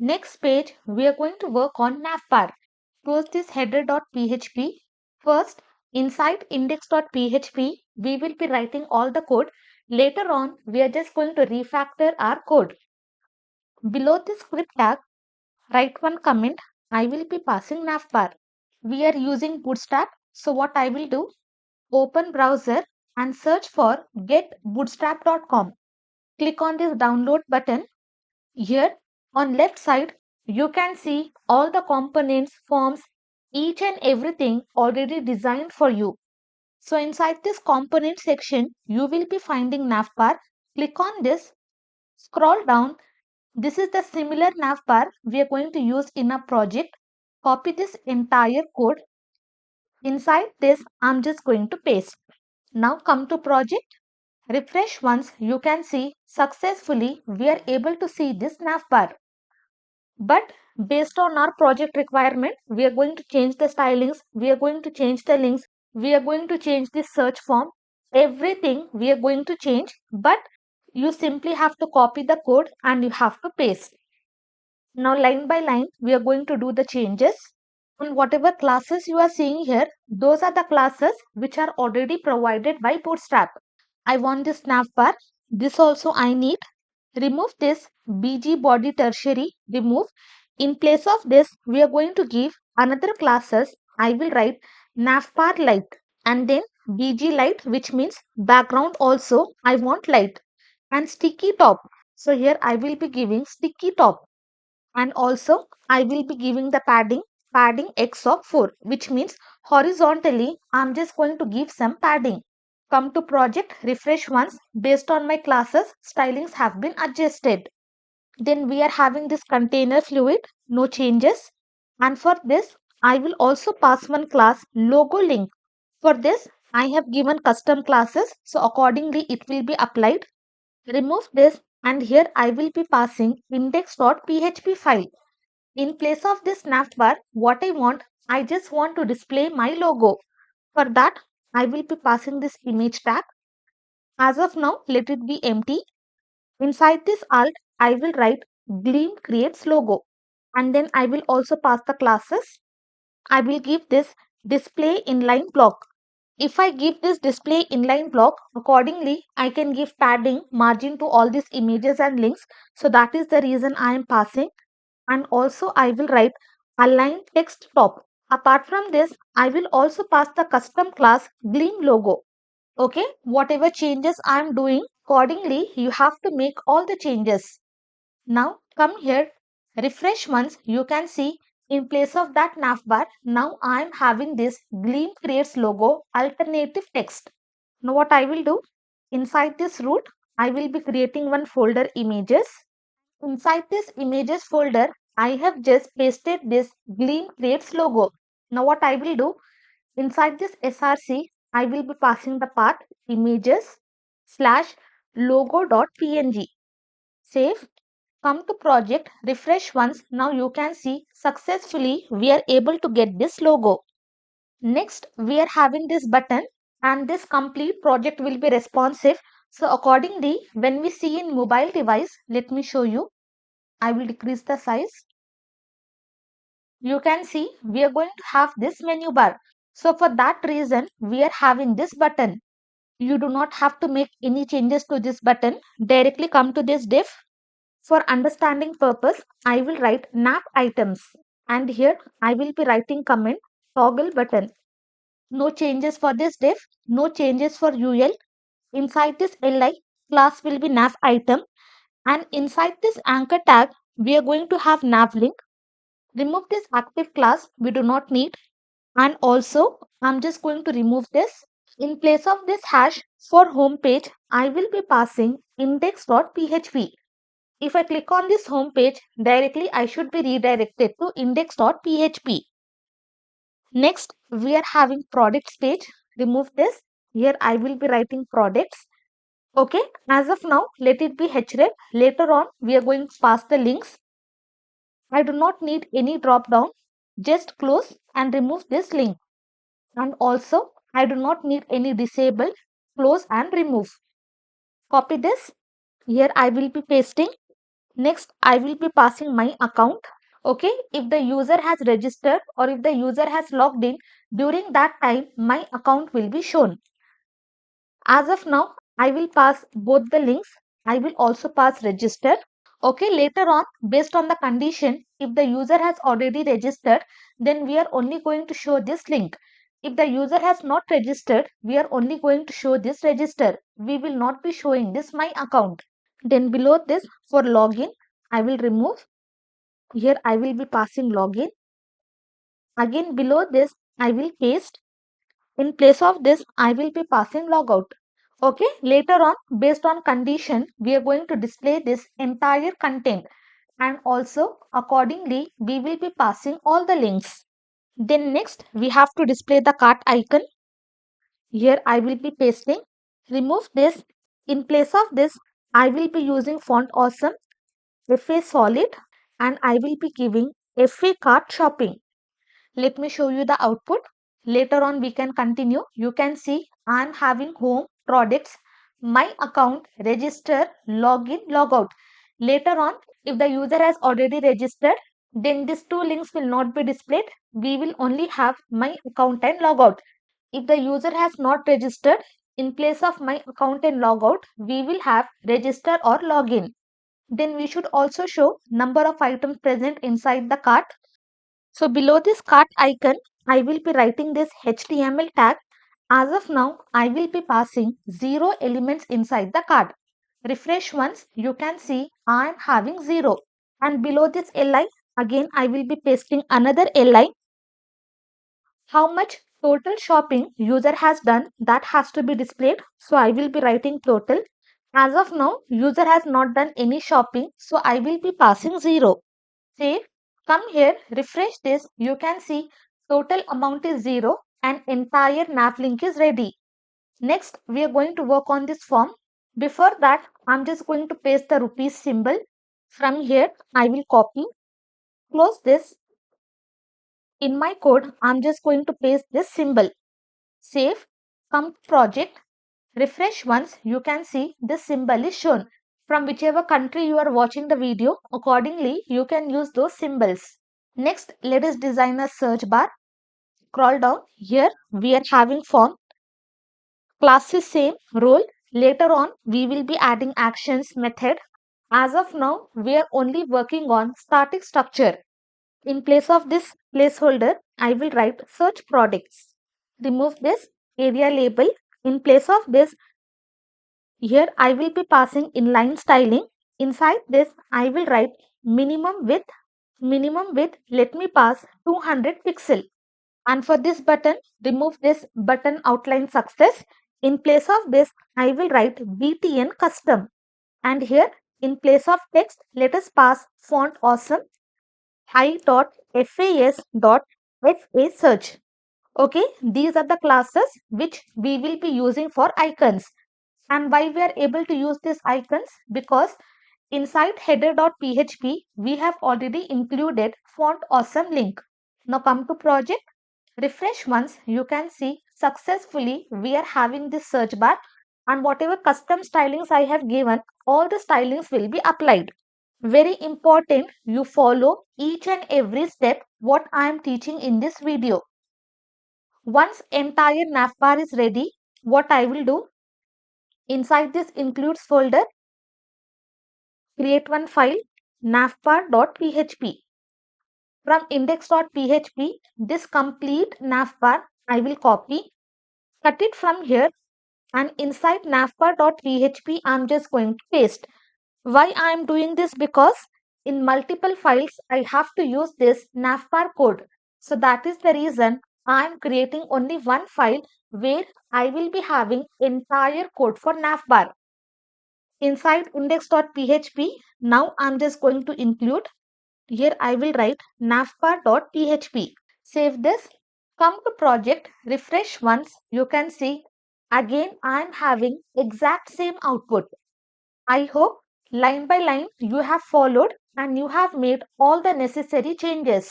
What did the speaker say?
Next page, we are going to work on navbar. Close this header.php. First, inside index.php, we will be writing all the code. Later on, we are just going to refactor our code. Below this script tag, write one comment. I will be passing navbar. We are using Bootstrap. So what I will do, open browser and search for getbootstrap.com. Click on this download button. Here on left side, you can see all the components, forms, each and everything already designed for you. So inside this component section, you will be finding navbar. Click on this, scroll down. This is the similar navbar we are going to use in a project. Copy this entire code. Inside this, I'm just going to paste. Now come to project. Refresh once, you can see successfully we are able to see this navbar. But based on our project requirement, we are going to change the stylings, we are going to change the links, we are going to change the search form. Everything we are going to change, but you simply have to copy the code and you have to paste. Now line by line, we are going to do the changes. And whatever classes you are seeing here, those are the classes which are already provided by Bootstrap. I want this navbar. This also I need. Remove this bg body tertiary. Remove. In place of this, we are going to give another classes. I will write navbar light and then bg light, which means background also I want light, and sticky top. So here I will be giving sticky top, and also I will be giving the padding x of 4, which means horizontally I'm just going to give some padding. Come to project, refresh once. Based on my classes, stylings have been adjusted. Then we are having this container fluid, no changes. And for this, I will also pass one class logo link. For this, I have given custom classes, so accordingly it will be applied. Remove this, and here I will be passing index.php file. In place of this navbar, what I just want to display my logo. For that, I will be passing this image tag. As of now, let it be empty. Inside this alt, I will write Gleam creates logo. And then I will also pass the classes. I will give this display inline block. If I give this display inline block, accordingly, I can give padding, margin to all these images and links. So that is the reason I am passing. And also I will write align text top. Apart from this, I will also pass the custom class Gleam logo. Okay, whatever changes I am doing, accordingly, you have to make all the changes. Now come here, refresh once, you can see in place of that navbar, now I am having this Gleam creates logo alternative text. Now what I will do, inside this root, I will be creating one folder images. Inside this images folder, I have just pasted this Gleam creates logo. Now what I will do, inside this src, I will be passing the path images slash logo.png. Save. Come to project, refresh once. Now you can see successfully we are able to get this logo. Next, we are having this button, and this complete project will be responsive. So accordingly, when we see in mobile device, let me show you. I will decrease the size. You can see we are going to have this menu bar. So for that reason, we are having this button. You do not have to make any changes to this button. Directly come to this div. For understanding purpose, I will write nav items, and here I will be writing comment toggle button. No changes for this div, no changes for UL. Inside this li, class will be nav item, and inside this anchor tag, we are going to have nav link. Remove this active class, we do not need, and also I'm just going to remove this. In place of this hash for home page, I will be passing index.php. If I click on this home page, directly I should be redirected to index.php. Next, we are having products page. Remove this. Here I will be writing products. Okay, as of now, let it be href. Later on, we are going to pass the links. I do not need any drop down. Just close and remove this link. And also, I do not need any disable. Close and remove. Copy this. Here I will be pasting. Next, I will be passing my account. Okay, if the user has registered or if the user has logged in, during that time my account will be shown. As of now, I will pass both the links. I will also pass register. Okay, later on, based on the condition, if the user has already registered, then we are only going to show this link. If the user has not registered, we are only going to show this register. We will not be showing this my account. Then below this, for login, I will remove. Here I will be passing login. Again below this, I will paste. In place of this, I will be passing logout. Okay, later on, based on condition, we are going to display this entire content, and also accordingly, we will be passing all the links. Then next, we have to display the cart icon. Here I will be pasting. Remove this. In place of this, I will be using font awesome, FA solid, and I will be giving FA cart shopping. Let me show you the output. Later on we can continue. You can see I am having home, products, my account, register, login, logout. Later on, if the user has already registered, then these two links will not be displayed. We will only have my account and logout. If the user has not registered, in place of my account and logout, we will have register or login. Then we should also show number of items present inside the cart. So below this cart icon, I will be writing this HTML tag. As of now, I will be passing 0 elements inside the cart. Refresh once, you can see I am having 0. And below this li, again I will be pasting another li. How much total shopping user has done, that has to be displayed. So I will be writing total. As of now, user has not done any shopping. So I will be passing 0. Save. Come here, refresh this. You can see total amount is 0 and entire nav link is ready. Next, we are going to work on this form. Before that, I'm just going to paste the rupees symbol. From here, I will copy, close this. In my code, I'm just going to paste this symbol. Save, come to project, refresh once. You can see this symbol is shown. From whichever country you are watching the video, accordingly, you can use those symbols. Next, let us design a search bar. Scroll down. Here we are having form. Class is same, role. Later on, we will be adding actions method. As of now, we are only working on static structure. In place of this placeholder, I will write search products. Remove this area label. In place of this, here I will be passing inline styling. Inside this, I will write minimum width. Minimum width, let me pass 200 pixel. And for this button, remove this button outline success. In place of this, I will write BTN custom. And here, in place of text, let us pass font awesome i.fas.fa search. Okay, these are the classes which we will be using for icons. And why we are able to use these icons? Because inside header.php, we have already included font awesome link. Now come to project. Refresh once, you can see successfully we are having this search bar, and whatever custom stylings I have given, all the stylings will be applied. Very important, you follow each and every step what I am teaching in this video. Once entire navbar is ready, what I will do, inside this includes folder, create one file navbar.php. From index.php, this complete navbar I will copy, cut it from here, and inside navbar.php I'm just going to paste. Why I am doing this? Because in multiple files I have to use this navbar code. So that is the reason I am creating only one file where I will be having entire code for navbar. Inside index.php, now I'm just going to include, here I will write navbar.php. Save this, come to project, refresh once, you can see again I am having exact same output. I hope line by line you have followed and you have made all the necessary changes.